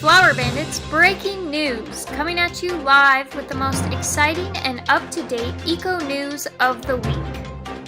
Flower Bandits breaking news, coming at you live with the most exciting and up-to-date eco news of the week.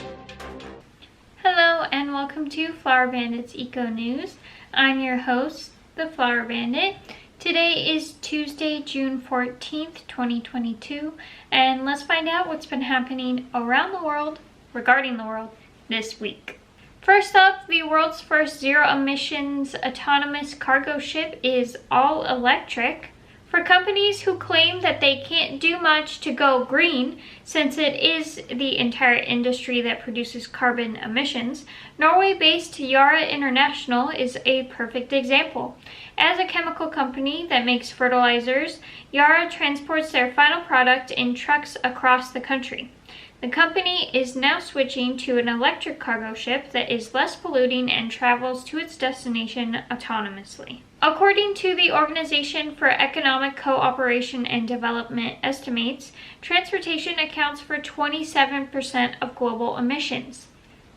Hello and welcome to Flower Bandits Eco News. I'm your host, the Flower Bandit. Today is Tuesday, June 14th, 2022, and let's find out what's been happening around the world, regarding the world, this week. First up, the world's first zero-emissions autonomous cargo ship is all electric. For companies who claim that they can't do much to go green, since it is the entire industry that produces carbon emissions, Norway-based Yara International is a perfect example. As a chemical company that makes fertilizers, Yara transports their final product in trucks across the country. The company is now switching to an electric cargo ship that is less polluting and travels to its destination autonomously. According to the Organization for Economic Cooperation and Development estimates, transportation accounts for 27% of global emissions.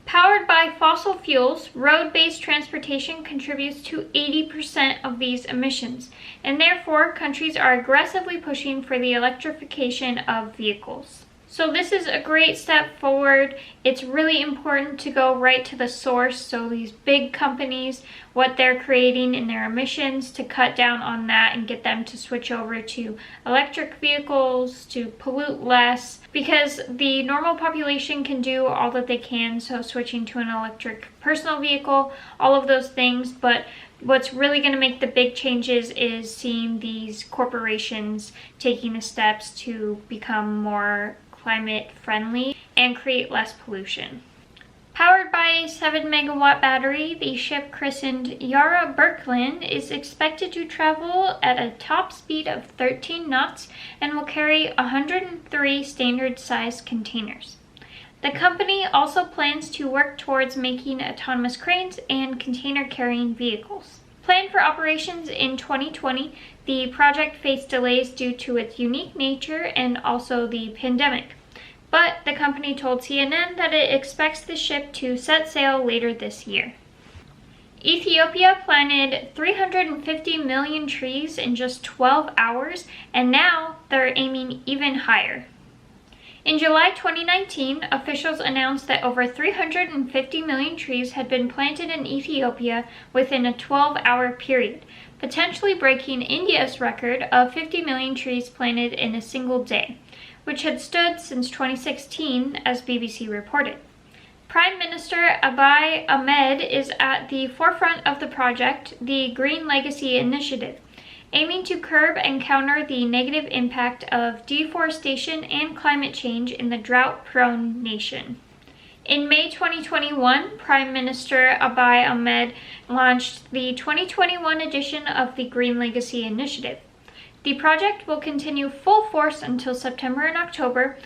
Powered by fossil fuels, road-based transportation contributes to 80% of these emissions, and therefore countries are aggressively pushing for the electrification of vehicles. So this is a great step forward. It's really important to go right to the source. So these big companies, what they're creating in their emissions, to cut down on that and get them to switch over to electric vehicles to pollute less, because the normal population can do all that they can. So switching to an electric personal vehicle, all of those things. But what's really going to make the big changes is seeing these corporations taking the steps to become more climate friendly and create less pollution. Powered by a 7-megawatt battery, the ship christened Yara Birkeland is expected to travel at a top speed of 13 knots and will carry 103 standard-sized containers. The company also plans to work towards making autonomous cranes and container-carrying vehicles. Planned for operations in 2020, the project faced delays due to its unique nature and also the pandemic. But the company told CNN that it expects the ship to set sail later this year. Ethiopia planted 350 million trees in just 12 hours, and now they're aiming even higher. In July 2019, officials announced that over 350 million trees had been planted in Ethiopia within a 12-hour period, potentially breaking India's record of 50 million trees planted in a single day, which had stood since 2016, as BBC reported. Prime Minister Abiy Ahmed is at the forefront of the project, the Green Legacy Initiative, aiming to curb and counter the negative impact of deforestation and climate change in the drought-prone nation. In May 2021, Prime Minister Abiy Ahmed launched the 2021 edition of the Green Legacy Initiative. The project will continue full force until September and October.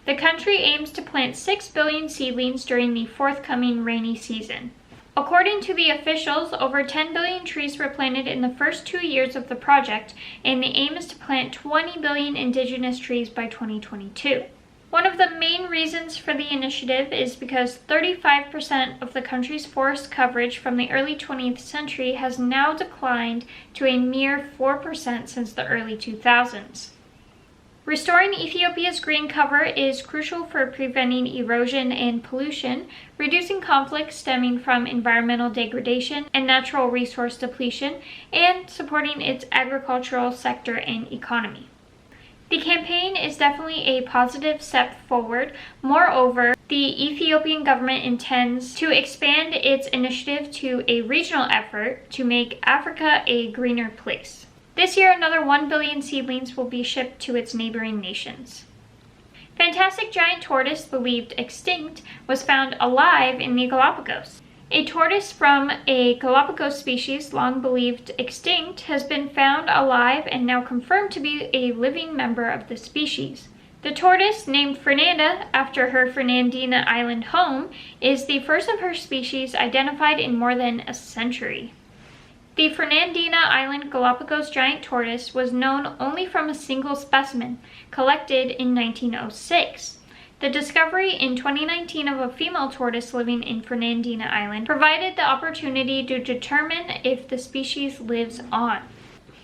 The country aims to plant 6 billion seedlings during the forthcoming rainy season. According to the officials, over 10 billion trees were planted in the first 2 years of the project, and the aim is to plant 20 billion indigenous trees by 2022. One of the main reasons for the initiative is because 35% of the country's forest coverage from the early 20th century has now declined to a mere 4% since the early 2000s. Restoring Ethiopia's green cover is crucial for preventing erosion and pollution, reducing conflicts stemming from environmental degradation and natural resource depletion, and supporting its agricultural sector and economy. The campaign is definitely a positive step forward. Moreover, the Ethiopian government intends to expand its initiative to a regional effort to make Africa a greener place. This year, another 1 billion seedlings will be shipped to its neighboring nations. Fantastic giant tortoise, believed extinct, was found alive in the Galapagos. A tortoise from a Galapagos species long believed extinct has been found alive and now confirmed to be a living member of the species. The tortoise, named Fernanda after her Fernandina Island home, is the first of her species identified in more than a century. The Fernandina Island Galapagos giant tortoise was known only from a single specimen, collected in 1906. The discovery in 2019 of a female tortoise living in Fernandina Island provided the opportunity to determine if the species lives on.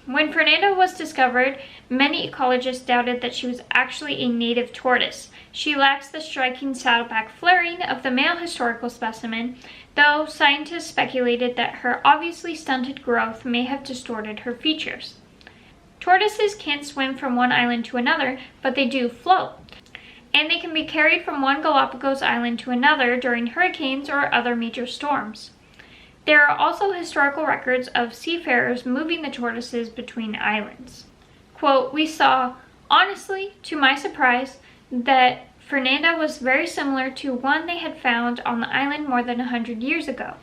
When Fernanda was discovered, many ecologists doubted that she was actually a native tortoise. She lacks the striking saddleback flaring of the male historical specimen, though scientists speculated that her obviously stunted growth may have distorted her features. Tortoises can't swim from one island to another, but they do float, and they can be carried from one Galapagos island to another during hurricanes or other major storms. There are also historical records of seafarers moving the tortoises between islands. Quote, "We saw, honestly, to my surprise, that Fernanda was very similar to one they had found on the island more than 100 years ago,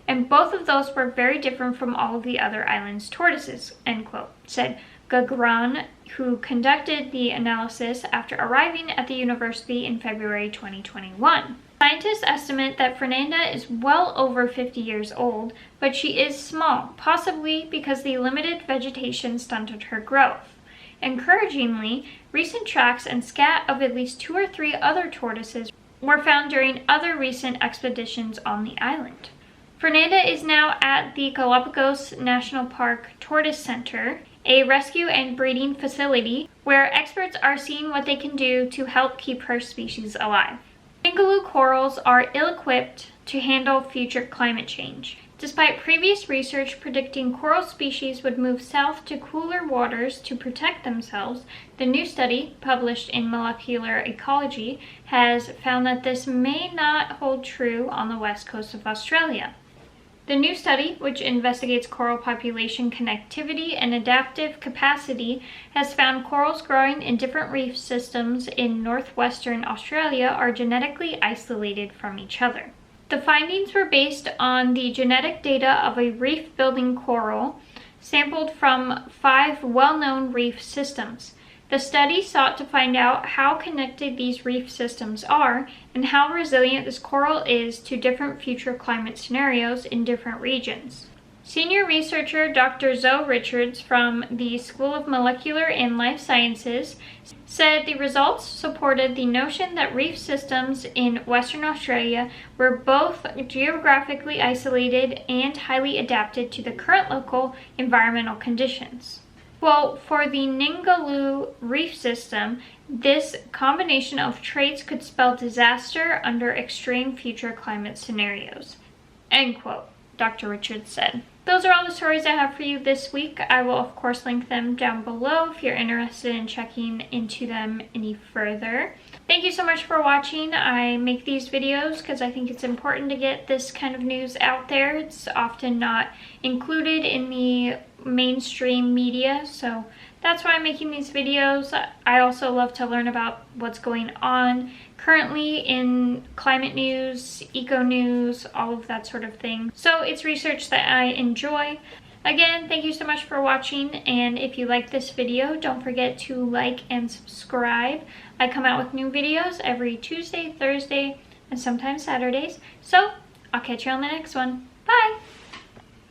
and both of those were very different from all of the other island's tortoises," end quote, said Gagran, who conducted the analysis after arriving at the university in February 2021. Scientists estimate that Fernanda is well over 50 years old, but she is small, possibly because the limited vegetation stunted her growth. Encouragingly, recent tracks and scat of at least 2 or 3 other tortoises were found during other recent expeditions on the island. Fernanda is now at the Galapagos National Park Tortoise Center, a rescue and breeding facility where experts are seeing what they can do to help keep her species alive. Bengaloo corals are ill-equipped to handle future climate change. Despite previous research predicting coral species would move south to cooler waters to protect themselves, the new study, published in Molecular Ecology, has found that this may not hold true on the west coast of Australia. The new study, which investigates coral population connectivity and adaptive capacity, has found corals growing in different reef systems in northwestern Australia are genetically isolated from each other. The findings were based on the genetic data of a reef-building coral sampled from 5 well-known reef systems. The study sought to find out how connected these reef systems are and how resilient this coral is to different future climate scenarios in different regions. Senior researcher Dr. Zoe Richards from the School of Molecular and Life Sciences said the results supported the notion that reef systems in Western Australia were both geographically isolated and highly adapted to the current local environmental conditions. Well, for the Ningaloo reef system, this combination of traits could spell disaster under extreme future climate scenarios, end quote, Dr. Richards said. Those are all the stories I have for you this week. I will, of course, link them down below if you're interested in checking into them any further. Thank you so much for watching. I make these videos because I think it's important to get this kind of news out there. It's often not included in the mainstream media, so that's why I'm making these videos. I also love to learn about what's going on currently in climate news, eco news, all of that sort of thing. So it's research that I enjoy. Again, thank you so much for watching, and if you like this video, don't forget to like and subscribe. I come out with new videos every Tuesday, Thursday, and sometimes Saturdays. So I'll catch you on the next one. Bye!